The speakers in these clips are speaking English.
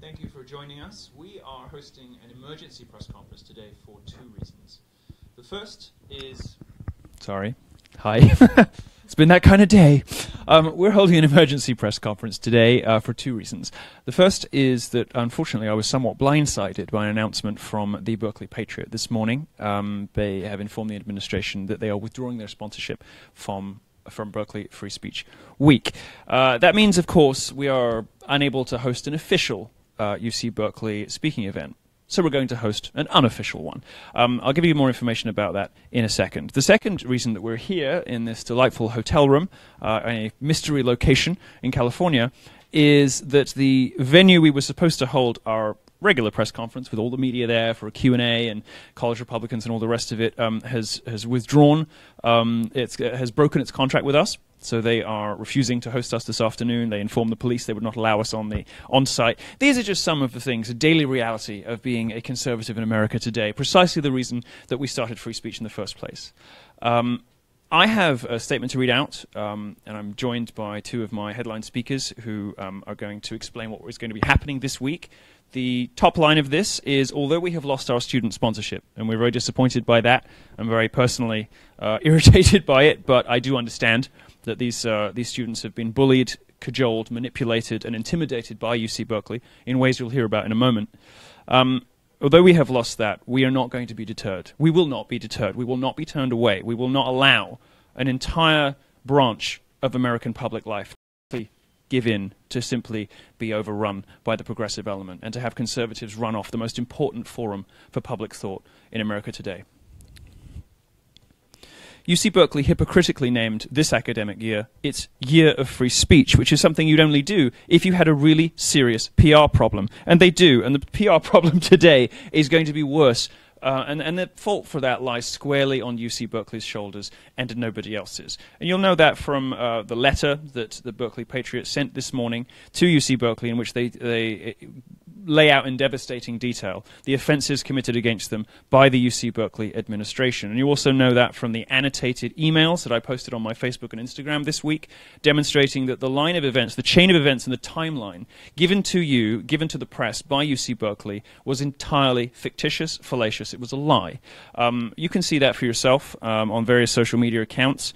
Thank you for joining us. We are hosting an emergency press conference today for two reasons. The first is... Sorry. Hi. It's been that kind of day. We're holding an emergency press conference today for two reasons. The first is that, unfortunately, I was somewhat blindsided by an announcement from the Berkeley Patriot this morning. They have informed the administration that they are withdrawing their sponsorship from Berkeley Free Speech Week. That means, of course, we are unable to host an official UC Berkeley speaking event. So we're going to host an unofficial one. I'll give you more information about that in a second. The second reason that we're here in this delightful hotel room, a mystery location in California, is that the venue we were supposed to hold our regular press conference with all the media there for a Q&A and college Republicans and all the rest of it has withdrawn. It has broken its contract with us. So they are refusing to host us this afternoon. They informed the police they would not allow us on site. These are just some of the things, a daily reality of being a conservative in America today, precisely the reason that we started free speech in the first place. I have a statement to read out, and I'm joined by two of my headline speakers who are going to explain what is going to be happening this week. The top line of this is, although we have lost our student sponsorship, and we're very disappointed by that, I'm very personally irritated by it, but I do understand that these students have been bullied, cajoled, manipulated, and intimidated by UC Berkeley in ways you'll hear about in a moment. Although we have lost that, we are not going to be deterred. We will not be deterred. We will not be turned away. We will not allow an entire branch of American public life to give in, to simply be overrun by the progressive element, and to have conservatives run off the most important forum for public thought in America today. UC Berkeley hypocritically named this academic year its Year of Free Speech, which is something you'd only do if you had a really serious PR problem. And they do, and the PR problem today is going to be worse. And the fault for that lies squarely on UC Berkeley's shoulders and nobody else's. And you'll know that from the letter that the Berkeley Patriot sent this morning to UC Berkeley, in which they lay out in devastating detail the offenses committed against them by the UC Berkeley administration. And you also know that from the annotated emails that I posted on my Facebook and Instagram this week, demonstrating that the line of events, the chain of events and the timeline given to you, given to the press by UC Berkeley was entirely fictitious, fallacious. It was a lie. You can see that for yourself on various social media accounts.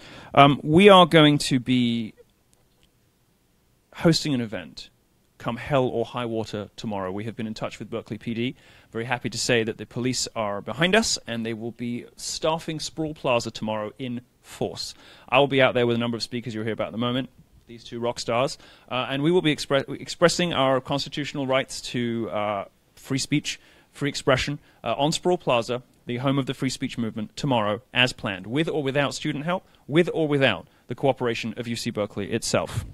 We are going to be hosting an event come hell or high water tomorrow. We have been in touch with Berkeley PD. Very happy to say that the police are behind us and they will be staffing Sproul Plaza tomorrow in force. I will be out there with a number of speakers you'll hear about in a moment, these two rock stars, and we will be expressing our constitutional rights to free speech, free expression on Sproul Plaza, the home of the free speech movement, tomorrow as planned, with or without student help, with or without the cooperation of UC Berkeley itself.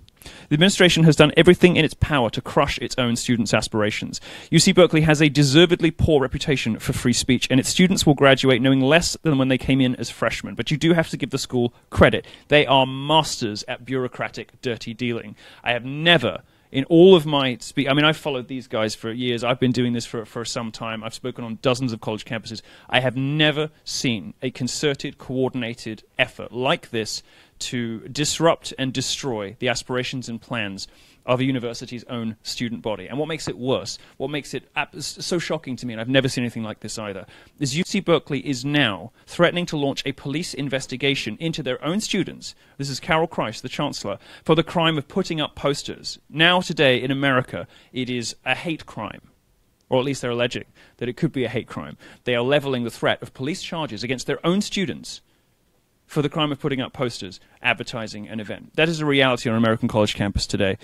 The administration has done everything in its power to crush its own students' aspirations. UC Berkeley has a deservedly poor reputation for free speech, and its students will graduate knowing less than when they came in as freshmen. But you do have to give the school credit. They are masters at bureaucratic, dirty dealing. I have never, in all of my I've followed these guys for years. I've been doing this for some time. I've spoken on dozens of college campuses. I have never seen a concerted, coordinated effort like this to disrupt and destroy the aspirations and plans of a university's own student body. And what makes it worse, what makes it so shocking to me, and I've never seen anything like this either, is UC Berkeley is now threatening to launch a police investigation into their own students. This is Carol Christ, the chancellor, for the crime of putting up posters. Now, today, in America, it is a hate crime. Or at least they're alleging that it could be a hate crime. They are leveling the threat of police charges against their own students for the crime of putting up posters, advertising an event. That is a reality on an American college campus today.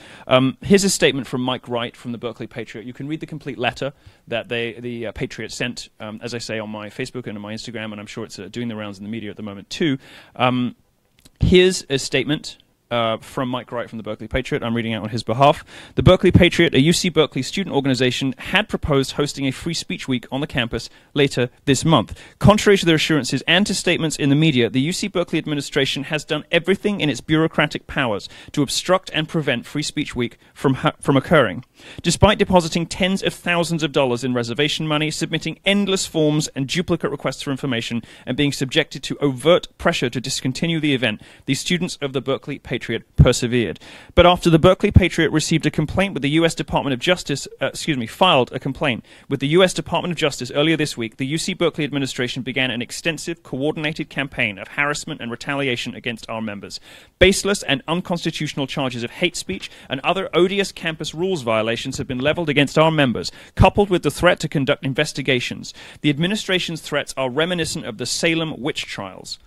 Here's a statement from Mike Wright from the Berkeley Patriot. You can read the complete letter that the Patriot sent, as I say, on my Facebook and on my Instagram, and I'm sure it's doing the rounds in the media at the moment too. Here's a statement from Mike Wright from the Berkeley Patriot. I'm reading out on his behalf. The Berkeley Patriot, a UC Berkeley student organization, had proposed hosting a free speech week on the campus later this month. Contrary to their assurances and to statements in the media, the UC Berkeley administration has done everything in its bureaucratic powers to obstruct and prevent Free Speech Week from occurring. Despite depositing tens of thousands of dollars in reservation money, submitting endless forms and duplicate requests for information, and being subjected to overt pressure to discontinue the event, the students of the Berkeley Patriot Patriot persevered. But after the Berkeley Patriot received a complaint with the U.S. Department of Justice, filed a complaint with the U.S. Department of Justice earlier this week, the UC Berkeley administration began an extensive, coordinated campaign of harassment and retaliation against our members. Baseless and unconstitutional charges of hate speech and other odious campus rules violations have been leveled against our members, coupled with the threat to conduct investigations. The administration's threats are reminiscent of the Salem witch trials.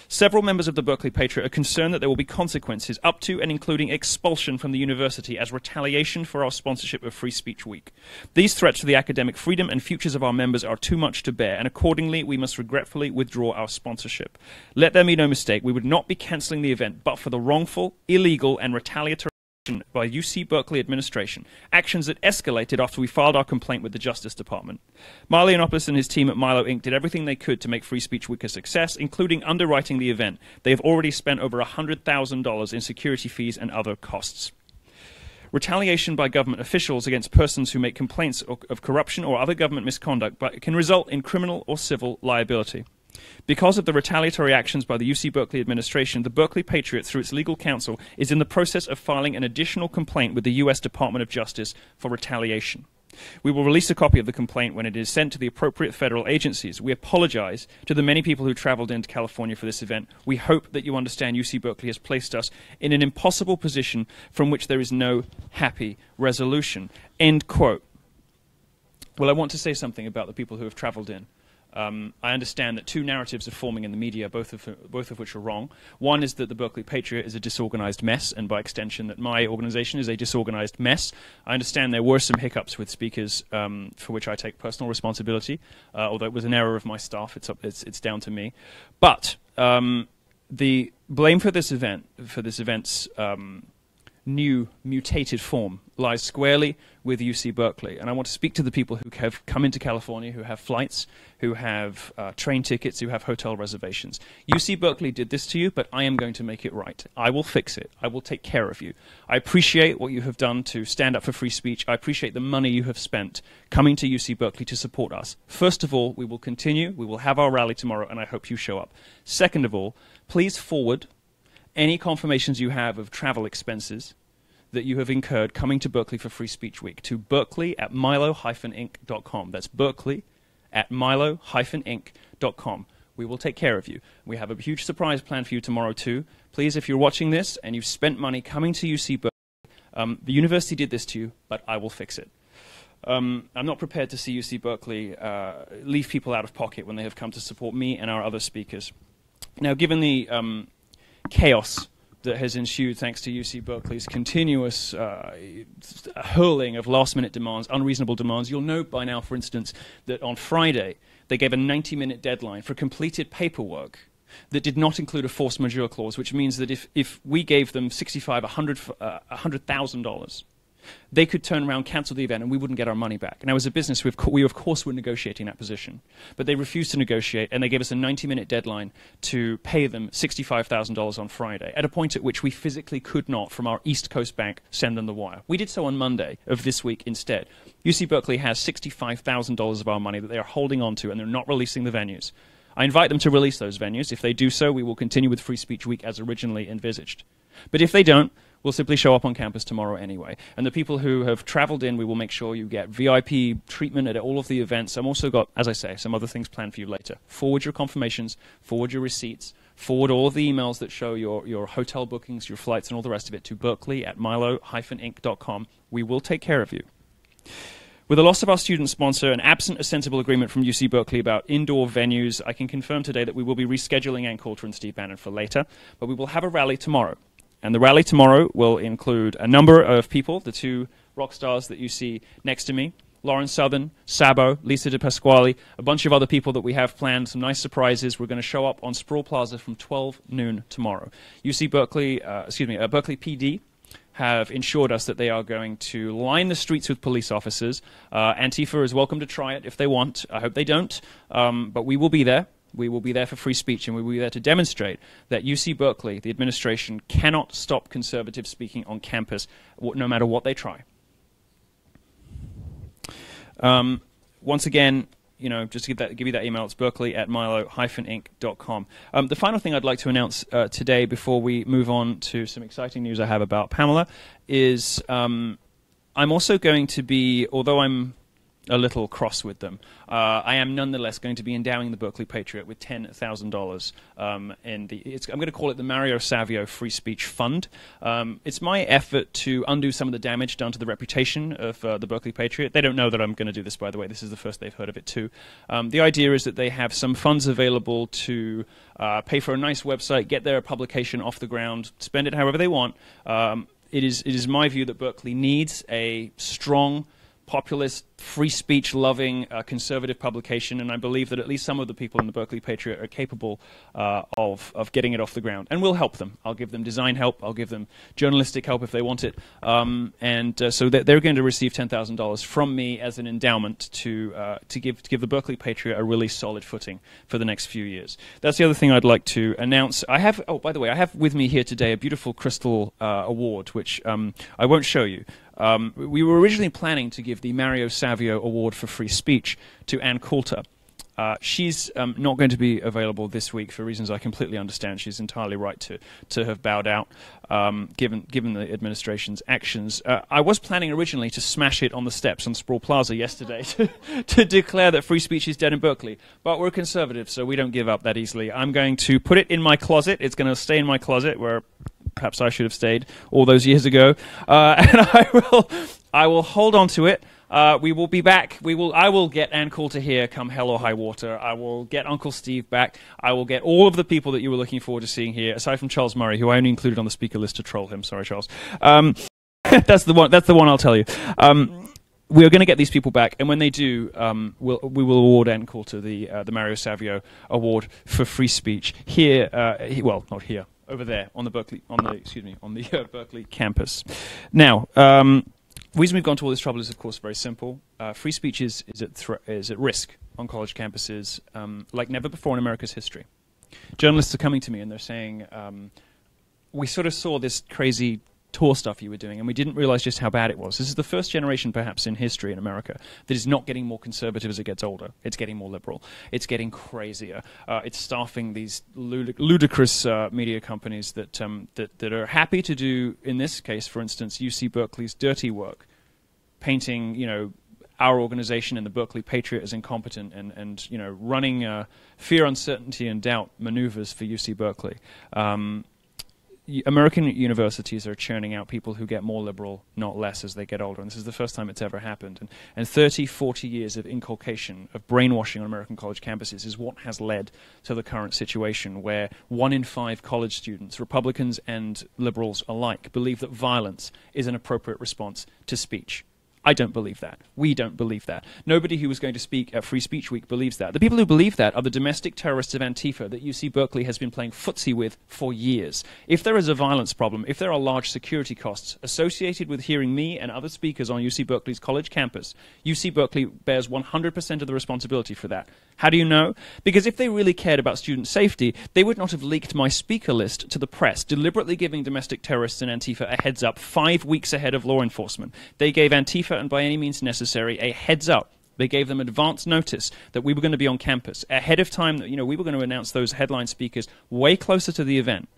Several members of the Berkeley Patriot are concerned that there will be consequences up to and including expulsion from the university as retaliation for our sponsorship of Free Speech Week. These threats to the academic freedom and futures of our members are too much to bear, and accordingly we must regretfully withdraw our sponsorship. Let there be no mistake, we would not be cancelling the event but for the wrongful, illegal and retaliatory by UC Berkeley administration, actions that escalated after we filed our complaint with the Justice Department. Milo and his team at Milo Inc. did everything they could to make Free Speech Week a success, including underwriting the event. They have already spent over $100,000 in security fees and other costs. Retaliation by government officials against persons who make complaints of corruption or other government misconduct can result in criminal or civil liability. Because of the retaliatory actions by the UC Berkeley administration, the Berkeley Patriot, through its legal counsel, is in the process of filing an additional complaint with the U.S. Department of Justice for retaliation. We will release a copy of the complaint when it is sent to the appropriate federal agencies. We apologize to the many people who traveled into California for this event. We hope that you understand UC Berkeley has placed us in an impossible position from which there is no happy resolution. End quote. Well, I want to say something about the people who have traveled in. I understand that two narratives are forming in the media, both of which are wrong. One is that the Berkeley Patriot is a disorganized mess, and by extension that my organization is a disorganized mess. I understand there were some hiccups with speakers for which I take personal responsibility, although it was an error of my staff. It's down to me. But the blame for this event's new mutated form lies squarely with UC Berkeley. And I want to speak to the people who have come into California, who have flights, who have train tickets, who have hotel reservations. UC Berkeley did this to you, but I am going to make it right. I will fix it. I will take care of you. I appreciate what you have done to stand up for free speech. I appreciate the money you have spent coming to UC Berkeley to support us. First of all, we will continue. We will have our rally tomorrow, and I hope you show up. Second of all, please forward any confirmations you have of travel expenses that you have incurred coming to Berkeley for Free Speech Week to berkeley@milo-inc.com. That's berkeley@milo-inc.com. We will take care of you. We have a huge surprise planned for you tomorrow too. Please, if you're watching this and you've spent money coming to UC Berkeley, the university did this to you, but I will fix it. I'm not prepared to see UC Berkeley leave people out of pocket when they have come to support me and our other speakers. Now, given the chaos that has ensued thanks to UC Berkeley's continuous hurling of last-minute demands, unreasonable demands. You'll know by now, for instance, that on Friday they gave a 90-minute deadline for completed paperwork that did not include a force majeure clause, which means that if we gave them $100,000, they could turn around, cancel the event, and we wouldn't get our money back. Now, as a business, we of course were negotiating that position. But they refused to negotiate, and they gave us a 90-minute deadline to pay them $65,000 on Friday, at a point at which we physically could not, from our East Coast bank, send them the wire. We did so on Monday of this week instead. UC Berkeley has $65,000 of our money that they are holding on to, and they're not releasing the venues. I invite them to release those venues. If they do so, we will continue with Free Speech Week as originally envisaged. But if they don't, we'll simply show up on campus tomorrow anyway. And the people who have traveled in, we will make sure you get VIP treatment at all of the events. I've also got, as I say, some other things planned for you later. Forward your confirmations, forward your receipts, forward all of the emails that show your hotel bookings, your flights, and all the rest of it to berkeley@milo-inc.com. We will take care of you. With the loss of our student sponsor and absent a sensible agreement from UC Berkeley about indoor venues, I can confirm today that we will be rescheduling Ann Coulter and Steve Bannon for later, but we will have a rally tomorrow. And the rally tomorrow will include a number of people, the two rock stars that you see next to me, Lauren Southern, Sabo, Lisa De Pasquale, a bunch of other people that we have planned, some nice surprises. We're going to show up on Sproul Plaza from 12 noon tomorrow. UC Berkeley, Berkeley PD have ensured us that they are going to line the streets with police officers. Antifa is welcome to try it if they want. I hope they don't, but we will be there. We will be there for free speech, and we will be there to demonstrate that UC Berkeley, the administration, cannot stop conservative speaking on campus, no matter what they try. Once again, just give you that email. It's berkeley@milo-inc.com. The final thing I'd like to announce today, before we move on to some exciting news I have about Pamela, is I'm also going to be, although I'm a little cross with them, I am nonetheless going to be endowing the Berkeley Patriot with $10,000 I'm going to call it the Mario Savio Free Speech Fund. It's my effort to undo some of the damage done to the reputation of the Berkeley Patriot. They don't know that I'm going to do this, by the way. This is the first they've heard of it too. The idea is that they have some funds available to pay for a nice website, get their publication off the ground, spend it however they want. It is my view that Berkeley needs a strong, populist, free speech loving conservative publication, and I believe that at least some of the people in the Berkeley Patriot are capable of getting it off the ground, and we'll help them. I'll give them design help, I'll give them journalistic help if they want it, so they're going to receive $10,000 from me as an endowment to give the Berkeley Patriot a really solid footing for the next few years. That's the other thing I'd like to announce. By the way, I have with me here today a beautiful crystal award, which I won't show you. We were originally planning to give the Mario Savio Award for Free Speech to Ann Coulter. She's not going to be available this week for reasons I completely understand. She's entirely right to have bowed out, given the administration's actions. I was planning originally to smash it on the steps on Sproul Plaza yesterday to declare that free speech is dead in Berkeley, but we're conservative, so we don't give up that easily. I'm going to put it in my closet. It's going to stay in my closet, where perhaps I should have stayed all those years ago, and I will hold on to it. We will be back. I will get Ann Coulter here come hell or high water. I will get Uncle Steve back. I will get all of the people that you were looking forward to seeing here, aside from Charles Murray, who I only included on the speaker list to troll him. Sorry, Charles. That's the one I'll tell you. We are going to get these people back, and when they do, we will award Ann Coulter the Mario Savio Award for Free Speech here. Well, not here. Over there on the Berkeley, Berkeley campus. Now, the reason we've gone to all this trouble is, of course, very simple. Free speech is at risk on college campuses like never before in America's history. Journalists are coming to me and they're saying, we sort of saw this crazy tour stuff you were doing, and we didn't realize just how bad it was. This is the first generation, perhaps, in history in America that is not getting more conservative as it gets older. It's getting more liberal. It's getting crazier. It's staffing these ludicrous media companies that are happy to do, in this case, for instance, UC Berkeley's dirty work, painting, our organization and the Berkeley Patriot as incompetent and running fear, uncertainty, and doubt maneuvers for UC Berkeley. American universities are churning out people who get more liberal, not less, as they get older. And this is the first time it's ever happened. And 30, 40 years of inculcation, of brainwashing on American college campuses is what has led to the current situation where 1 in 5 college students, Republicans and liberals alike, believe that violence is an appropriate response to speech. I don't believe that. We don't believe that. Nobody who was going to speak at Free Speech Week believes that. The people who believe that are the domestic terrorists of Antifa that UC Berkeley has been playing footsie with for years. If there is a violence problem, if there are large security costs associated with hearing me and other speakers on UC Berkeley's college campus, UC Berkeley bears 100% of the responsibility for that. How do you know? Because if they really cared about student safety, they would not have leaked my speaker list to the press, deliberately giving domestic terrorists and Antifa a heads up 5 weeks ahead of law enforcement. They gave Antifa, and by any means necessary, a heads up. They gave them advance notice that we were going to be on campus ahead of time, that we were going to announce those headline speakers way closer to the event.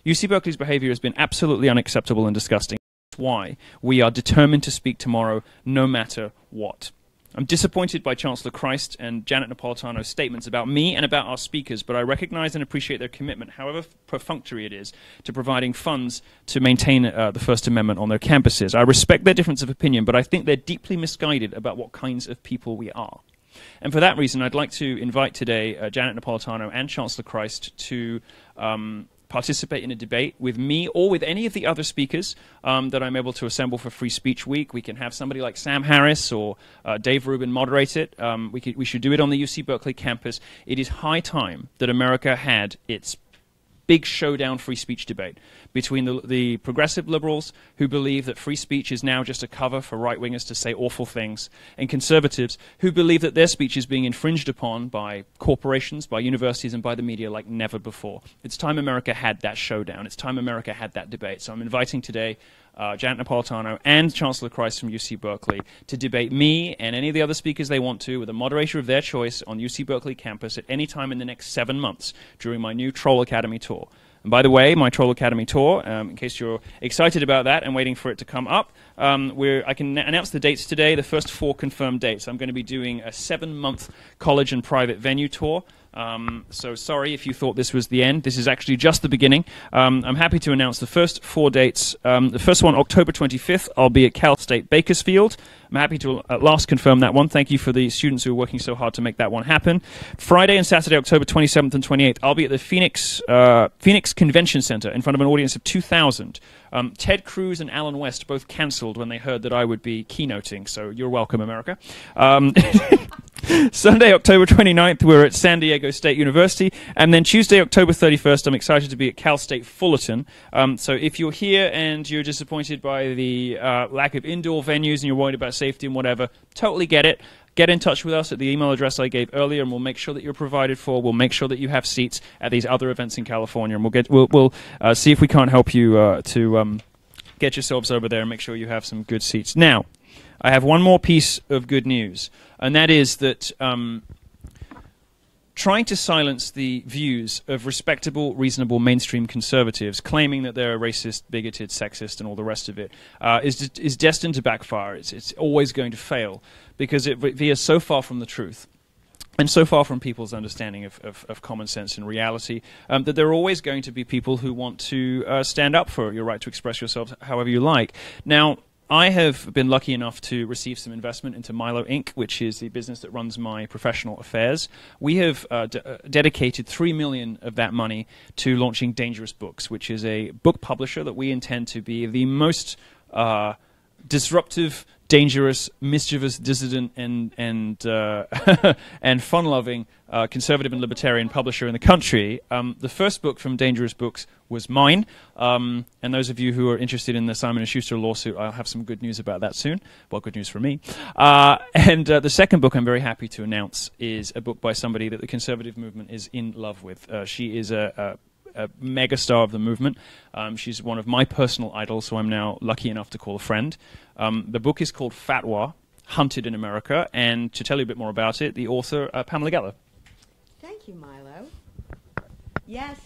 UC Berkeley's behavior has been absolutely unacceptable and disgusting. That's why we are determined to speak tomorrow, no matter what. I'm disappointed by Chancellor Christ and Janet Napolitano's statements about me and about our speakers, but I recognize and appreciate their commitment, however perfunctory it is, to providing funds to maintain the First Amendment on their campuses. I respect their difference of opinion, but I think they're deeply misguided about what kinds of people we are. And for that reason, I'd like to invite today Janet Napolitano and Chancellor Christ to participate in a debate with me or with any of the other speakers that I'm able to assemble for Free Speech Week. We can have somebody like Sam Harris or Dave Rubin moderate it. We should do it on the UC Berkeley campus. It is high time that America had its big showdown free speech debate between the progressive liberals who believe that free speech is now just a cover for right-wingers to say awful things, and conservatives who believe that their speech is being infringed upon by corporations, by universities, and by the media like never before. It's time America had that showdown. It's time America had that debate. So I'm inviting today Janet Napolitano, and Chancellor Christ from UC Berkeley to debate me and any of the other speakers they want to with a moderator of their choice on UC Berkeley campus at any time in the next 7 months during my new Troll Academy tour. And by the way, my Troll Academy tour, in case you're excited about that and waiting for it to come up, I can announce the dates today, the first 4 confirmed dates. I'm going to be doing a 7-month college and private venue tour. So sorry if you thought this was the end. This is actually just the beginning. I'm happy to announce the first 4 dates. The first one, October 25th, I'll be at Cal State Bakersfield. I'm happy to at last confirm that one. Thank you for the students who are working so hard to make that one happen. Friday and Saturday, October 27th and 28th, I'll be at the Phoenix Convention Center in front of an audience of 2,000. Ted Cruz and Alan West both canceled when they heard that I would be keynoting, so you're welcome, America. Sunday, October 29th, we're at San Diego State University. And then Tuesday, October 31st, I'm excited to be at Cal State Fullerton. So if you're here and you're disappointed by the lack of indoor venues and you're worried about safety and whatever, totally get it. Get in touch with us at the email address I gave earlier, and we'll make sure that you're provided for. We'll make sure that you have seats at these other events in California, and we'll see if we can't help you to get yourselves over there and make sure you have some good seats. Now, I have one more piece of good news, and that is that trying to silence the views of respectable, reasonable mainstream conservatives, claiming that they're racist, bigoted, sexist, and all the rest of it, is destined to backfire. It's always going to fail, because it veers so far from the truth and so far from people's understanding of common sense and reality, that there are always going to be people who want to stand up for your right to express yourself however you like. Now, I have been lucky enough to receive some investment into Milo Inc., which is the business that runs my professional affairs. We have dedicated $3 million of that money to launching Dangerous Books, which is a book publisher that we intend to be the most disruptive, dangerous, mischievous, dissident, and and fun-loving conservative and libertarian publisher in the country. The first book from Dangerous Books was mine, and those of you who are interested in the Simon & Schuster lawsuit, I'll have some good news about that soon. Well, good news for me. And the second book I'm very happy to announce is a book by somebody that the conservative movement is in love with. She is a megastar of the movement. She's one of my personal idols, so I'm now lucky enough to call a friend. The book is called Fatwa, Hunted in America, and to tell you a bit more about it, the author, Pamela Geller. Thank you, Milo. Yes,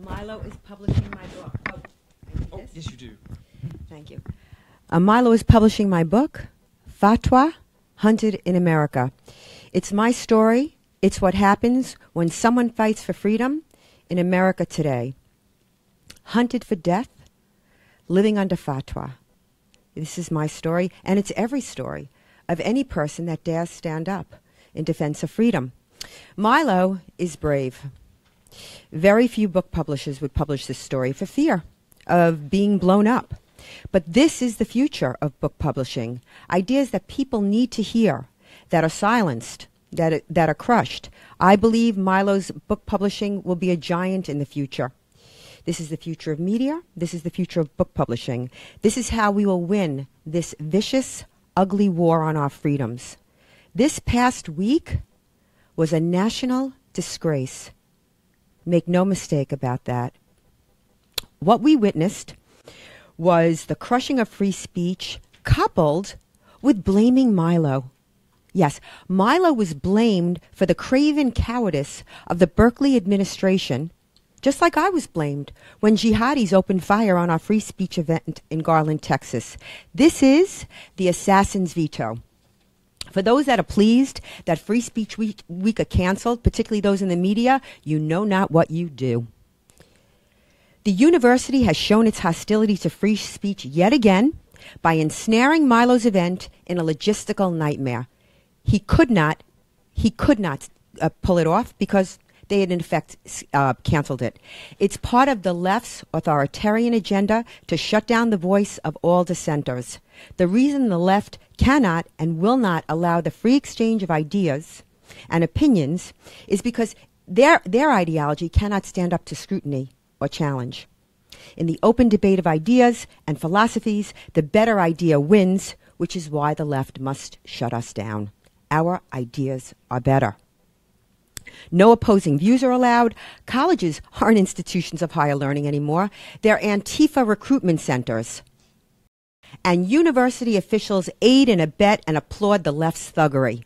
Milo is publishing my book. Oh, yes, you do. Thank you. Milo is publishing my book, Fatwa, Hunted in America. It's my story. It's what happens when someone fights for freedom in America today. Hunted for death, living under fatwa. This is my story, and it's every story of any person that dares stand up in defense of freedom. Milo is brave. Very few book publishers would publish this story for fear of being blown up. But this is the future of book publishing. Ideas that people need to hear, that are silenced, that are crushed. I believe Milo's book publishing will be a giant in the future. This is the future of media. This is the future of book publishing. This is how we will win this vicious, ugly war on our freedoms. This past week was a national disgrace. Make no mistake about that. What we witnessed was the crushing of free speech coupled with blaming Milo. Yes, Milo was blamed for the craven cowardice of the Berkeley administration, just like I was blamed when jihadis opened fire on our free speech event in Garland, Texas. This is the assassin's veto. For those that are pleased that Free Speech Week are canceled, particularly those in the media, you know not what you do. The university has shown its hostility to free speech yet again by ensnaring Milo's event in a logistical nightmare. He could not pull it off because they had in effect canceled it. It's part of the left's authoritarian agenda to shut down the voice of all dissenters. The reason the left cannot and will not allow the free exchange of ideas and opinions is because their ideology cannot stand up to scrutiny or challenge. In the open debate of ideas and philosophies, the better idea wins, which is why the left must shut us down. Our ideas are better. No opposing views are allowed. Colleges aren't institutions of higher learning anymore. They're Antifa recruitment centers. And university officials aid and abet and applaud the left's thuggery.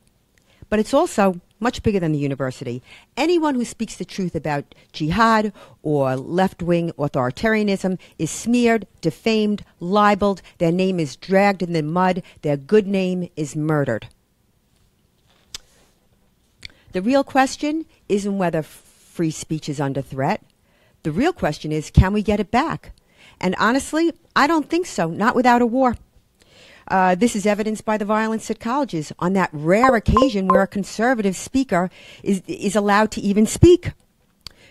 But it's also much bigger than the university. Anyone who speaks the truth about jihad or left-wing authoritarianism is smeared, defamed, libeled, their name is dragged in the mud, their good name is murdered. The real question isn't whether free speech is under threat. The real question is, can we get it back? And honestly, I don't think so, not without a war. This is evidenced by the violence at colleges on that rare occasion where a conservative speaker is allowed to even speak.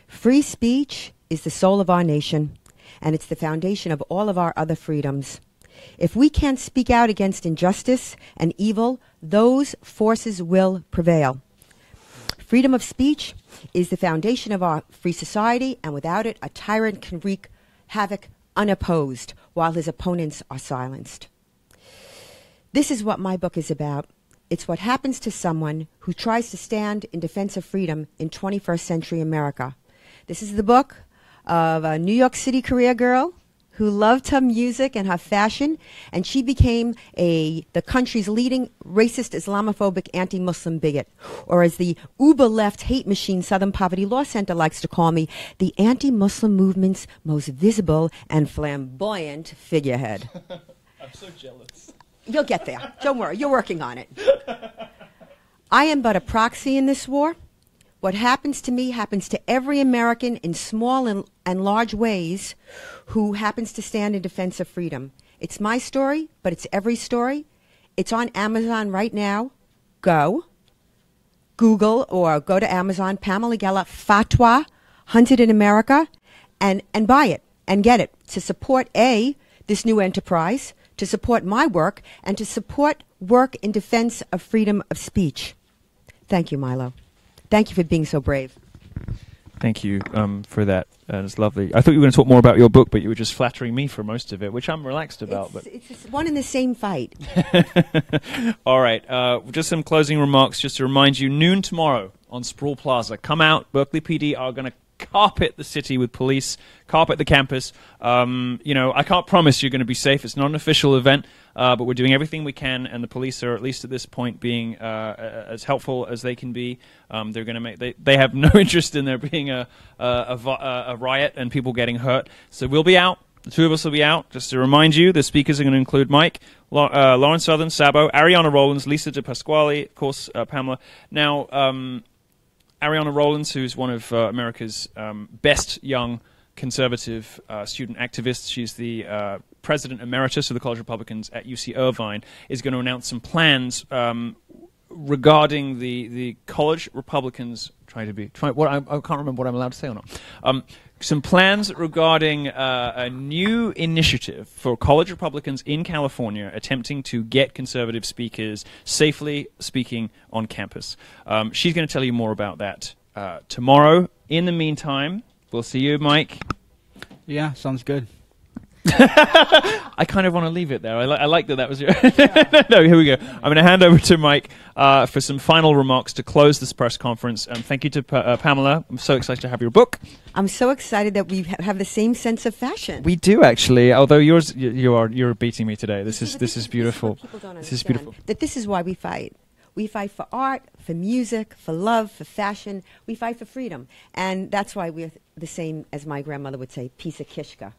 Free speech is the soul of our nation, and it's the foundation of all of our other freedoms. If we can't speak out against injustice and evil, those forces will prevail. Freedom of speech is the foundation of our free society, and without it, a tyrant can wreak havoc unopposed while his opponents are silenced. This is what my book is about. It's what happens to someone who tries to stand in defense of freedom in 21st century America. This is the book of a New York City career girl who loved her music and her fashion, and she became the country's leading racist, Islamophobic, anti-Muslim bigot, or as the uber-left hate machine Southern Poverty Law Center likes to call me, the anti-Muslim movement's most visible and flamboyant figurehead. I'm so jealous. You'll get there. Don't worry. You're working on it. I am but a proxy in this war. What happens to me happens to every American in small and large ways who happens to stand in defense of freedom. It's my story, but it's every story. It's on Amazon right now. Go. Google or go to Amazon, Pamela Geller, Fatwa, Hunted in America, and buy it and get it to support, this new enterprise, to support my work, and to support work in defense of freedom of speech. Thank you, Milo. Thank you for being so brave. Thank you for that. It's lovely. I thought you were going to talk more about your book, but you were just flattering me for most of it, which I'm relaxed about. It's one and the same fight. All right. Just some closing remarks, just to remind you, noon tomorrow on Sproul Plaza. Come out. Berkeley PD are going to carpet the city with police, carpet the campus. I can't promise you're going to be safe. It's not an official event, but we're doing everything we can, and the police are, at least at this point, being as helpful as they can be. They're going to make. They have no interest in there being a riot and people getting hurt. So we'll be out. The two of us will be out. Just to remind you, the speakers are going to include Mike, Lawrence Southern, Sabo, Ariana Rollins, Lisa De Pasquale, of course, Pamela. Now, Ariana Rollins, who's one of America's best young conservative student activists, she's the president emeritus of the College of Republicans at UC Irvine, is going to announce some plans regarding the College Republicans. I can't remember what I'm allowed to say or not. Some plans regarding a new initiative for college Republicans in California attempting to get conservative speakers safely speaking on campus. She's going to tell you more about that tomorrow. In the meantime, we'll see you, Mike. Yeah, sounds good. I kind of want to leave it there. I like that was your... No, here we go. I'm going to hand over to Mike for some final remarks to close this press conference. Thank you to Pamela. I'm so excited to have your book. I'm so excited that we have the same sense of fashion. We do, actually, although you're beating me today. This is beautiful. This is beautiful. That this is why we fight. We fight for art, for music, for love, for fashion. We fight for freedom. And that's why we're the same, as my grandmother would say, piece of kishka.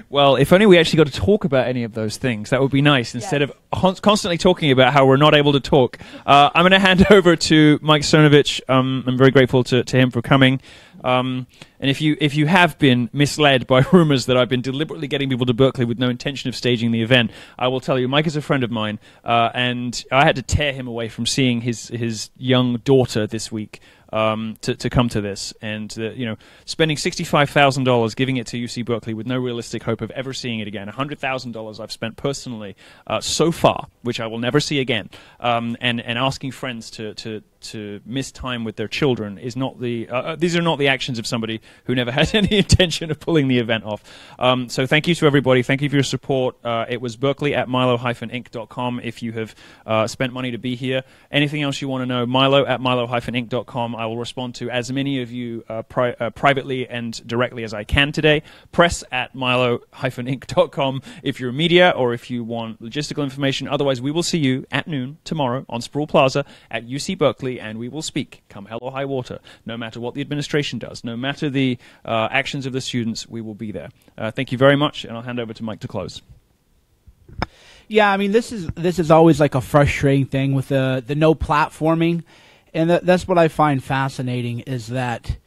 Well, if only we actually got to talk about any of those things. That would be nice, instead of constantly talking about how we're not able to talk. I'm going to hand over to Mike Cernovich. I'm very grateful to him for coming. And if you have been misled by rumors that I've been deliberately getting people to Berkeley with no intention of staging the event, I will tell you, Mike is a friend of mine, and I had to tear him away from seeing his young daughter this week to come to this, and spending $65,000 giving it to UC Berkeley with no realistic hope of ever seeing it again. $100,000 I've spent personally so far, which I will never see again, and asking friends to to miss time with their children is not these are not the actions of somebody who never had any intention of pulling the event off. So thank you to everybody. Thank you for your support. It was Berkeley at Milo-Inc.com if you have spent money to be here. Anything else you want to know, Milo at Milo-Inc.com. I will respond to as many of you privately and directly as I can today. Press at Milo-Inc.com if you're media or if you want logistical information. Otherwise, we will see you at noon tomorrow on Sproul Plaza at UC Berkeley, and we will speak, come hell or high water. No matter what the administration does, no matter the actions of the students, we will be there. Thank you very much, and I'll hand over to Mike to close. Yeah, I mean, this is always like a frustrating thing with the no platforming, and that's what I find fascinating is that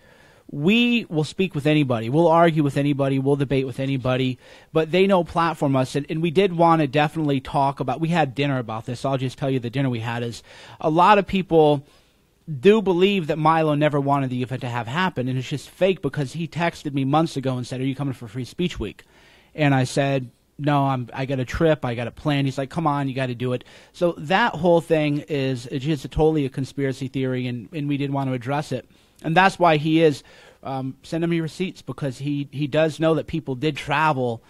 we will speak with anybody, we'll argue with anybody, we'll debate with anybody, but they no platform us, and we did want to definitely talk about, we had dinner about this, I'll just tell you the dinner we had is, a lot of people do believe that Milo never wanted the event to have happened, and it's just fake because he texted me months ago and said, "Are you coming for Free Speech Week?" And I said, "No, I got a trip, I got a plan." He's like, "Come on, you got to do it." So that whole thing is just totally a conspiracy theory, and we didn't want to address it. And that's why he is sending me receipts, because he does know that people did travel.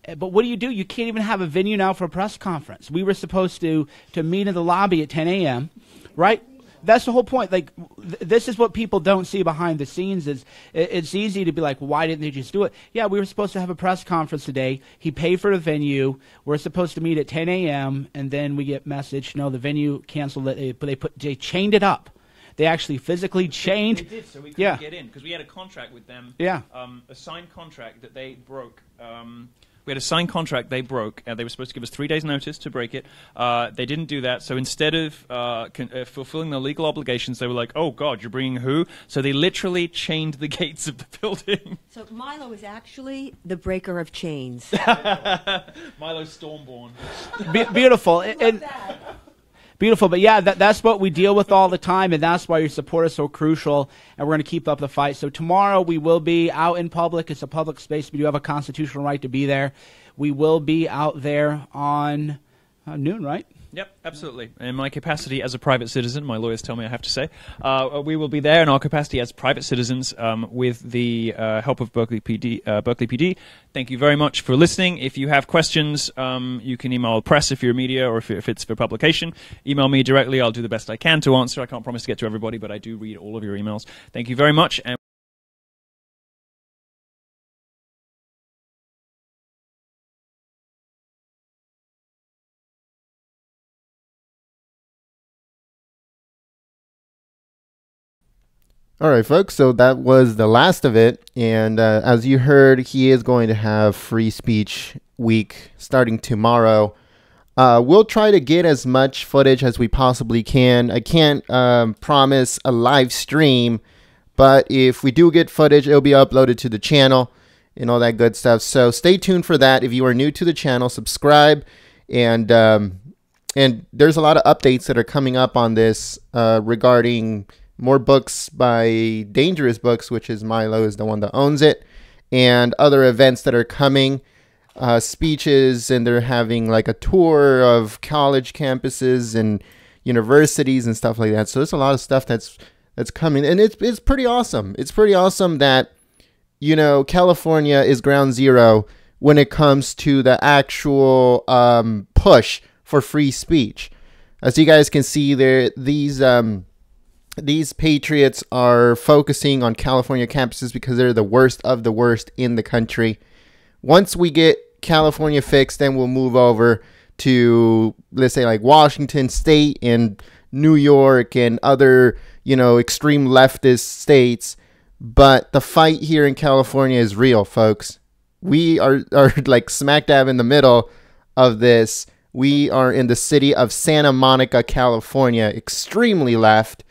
But what do? You can't even have a venue now for a press conference. We were supposed to meet in the lobby at 10 a.m., right? That's the whole point. Like, this is what people don't see behind the scenes. Is it's easy to be like, well, why didn't they just do it? Yeah, we were supposed to have a press conference today. He paid for the venue. We're supposed to meet at 10 a.m. and then we get message, no, the venue canceled it. But they chained it up. They actually physically chained. They did, so we couldn't get in because we had a contract with them. Yeah. A signed contract that they broke. We had a signed contract they broke. They were supposed to give us 3 days' notice to break it. They didn't do that. So instead of fulfilling their legal obligations, they were like, "Oh God, you're bringing who?" So they literally chained the gates of the building. So Milo is actually the breaker of chains. Milo Stormborn. Beautiful. Love that. Beautiful, but yeah, that's what we deal with all the time, and that's why your support is so crucial, and we're going to keep up the fight. So tomorrow we will be out in public. It's a public space. We do have a constitutional right to be there. We will be out there on noon, right? Yep, absolutely. In my capacity as a private citizen, my lawyers tell me I have to say, we will be there in our capacity as private citizens with the help of Berkeley PD. Thank you very much for listening. If you have questions, you can email press if you're media or if it's for publication. Email me directly. I'll do the best I can to answer. I can't promise to get to everybody, but I do read all of your emails. Thank you very much. And all right, folks, so that was the last of it. And as you heard, he is going to have Free Speech Week starting tomorrow. We'll try to get as much footage as we possibly can. I can't promise a live stream, but if we do get footage, it'll be uploaded to the channel and all that good stuff. So stay tuned for that. If you are new to the channel, subscribe. And there's a lot of updates that are coming up on this regarding more books by Dangerous Books, which is Milo is the one that owns it, and other events that are coming, speeches, and they're having like a tour of college campuses and universities and stuff like that. So there's a lot of stuff that's coming, and it's pretty awesome. It's pretty awesome that, you know, California is ground zero when it comes to the actual push for free speech. As you guys can see there, these patriots are focusing on California campuses because they're the worst of the worst in the country. Once we get California fixed, then we'll move over to, let's say, like Washington State and New York and other, you know, extreme leftist states. But the fight here in California is real, folks. We are like smack dab in the middle of this. We are in the city of Santa Monica, California, extremely left.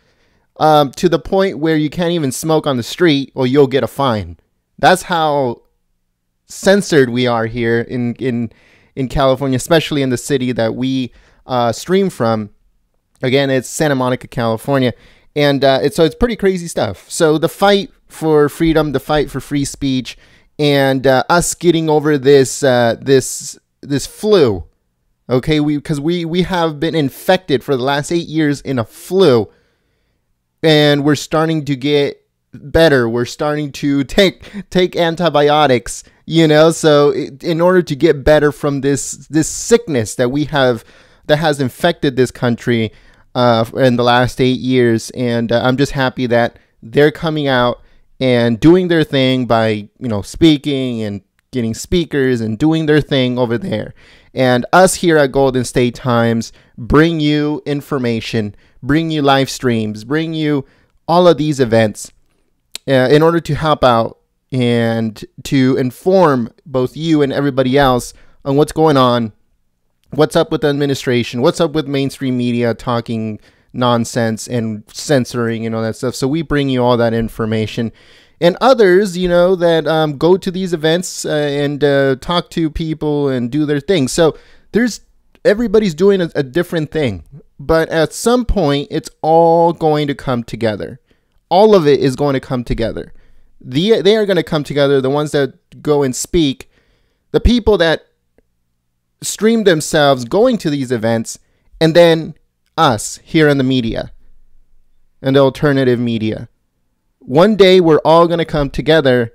To the point where you can't even smoke on the street or you'll get a fine. That's how censored we are here in California, especially in the city that we stream from. Again, it's Santa Monica, California. And so it's pretty crazy stuff. So the fight for freedom, the fight for free speech, and us getting over this flu. Okay, because we have been infected for the last 8 years in a flu. and we're starting to get better. We're starting to take antibiotics, so in order to get better from this sickness that we have, that has infected this country in the last 8 years. And I'm just happy that they're coming out and doing their thing by, speaking and getting speakers and doing their thing over there. And us here at Golden State Times bring you information, bring you live streams, bring you all of these events in order to help out and to inform both you and everybody else on what's going on, what's up with the administration, what's up with mainstream media talking nonsense and censoring and all that stuff. So we bring you all that information. And others, that go to these events and talk to people and do their thing. So everybody's doing a different thing. But at some point, it's all going to come together. All of it is going to come together. They are going to come together, the ones that go and speak, the people that stream themselves going to these events, and then us here in the media and the alternative media. One day we're all going to come together,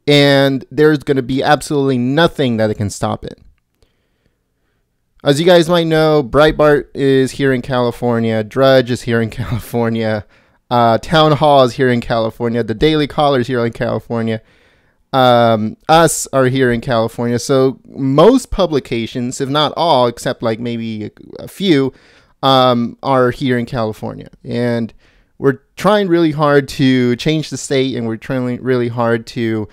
and there's going to be absolutely nothing that can stop it. As you guys might know, Breitbart is here in California. Drudge is here in California. Town Hall is here in California. The Daily Caller is here in California. Us are here in California. So most publications, if not all, except like maybe a few, are here in California. And we're trying really hard to change the state, and we're trying really hard to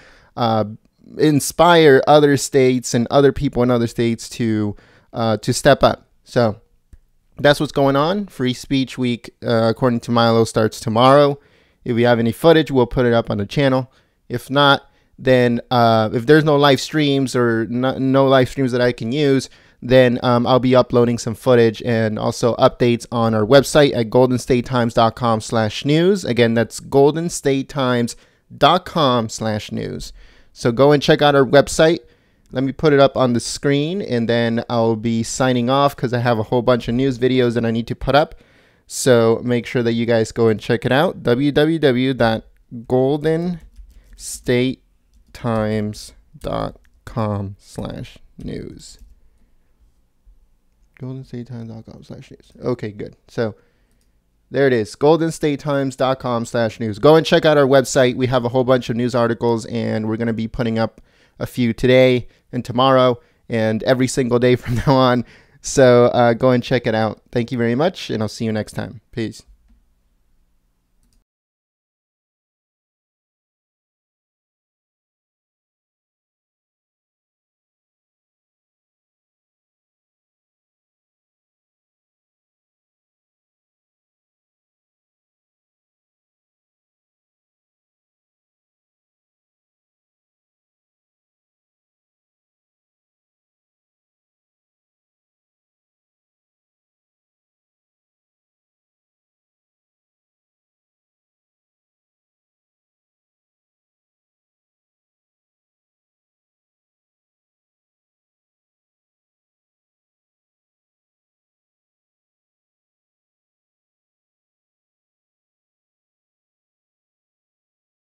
inspire other states and other people in other states to step up. So that's what's going on. Free Speech Week, according to Milo, starts tomorrow. If we have any footage, we'll put it up on the channel. If not, then if there's no live streams or no live streams that I can use, then I'll be uploading some footage and also updates on our website at goldenstatetimes.com/news. Again, that's goldenstatetimes.com/news. So go and check out our website. Let me put it up on the screen, and then I'll be signing off because I have a whole bunch of news videos that I need to put up. So make sure that you guys go and check it out. www.goldenstatetimes.com/news. goldenstatetimes.com/news. Okay, good. So there it is, goldenstatetimes.com/news. Go and check out our website. We have a whole bunch of news articles, and we're going to be putting up a few today and tomorrow and every single day from now on. So go and check it out. Thank you very much, and I'll see you next time. Peace.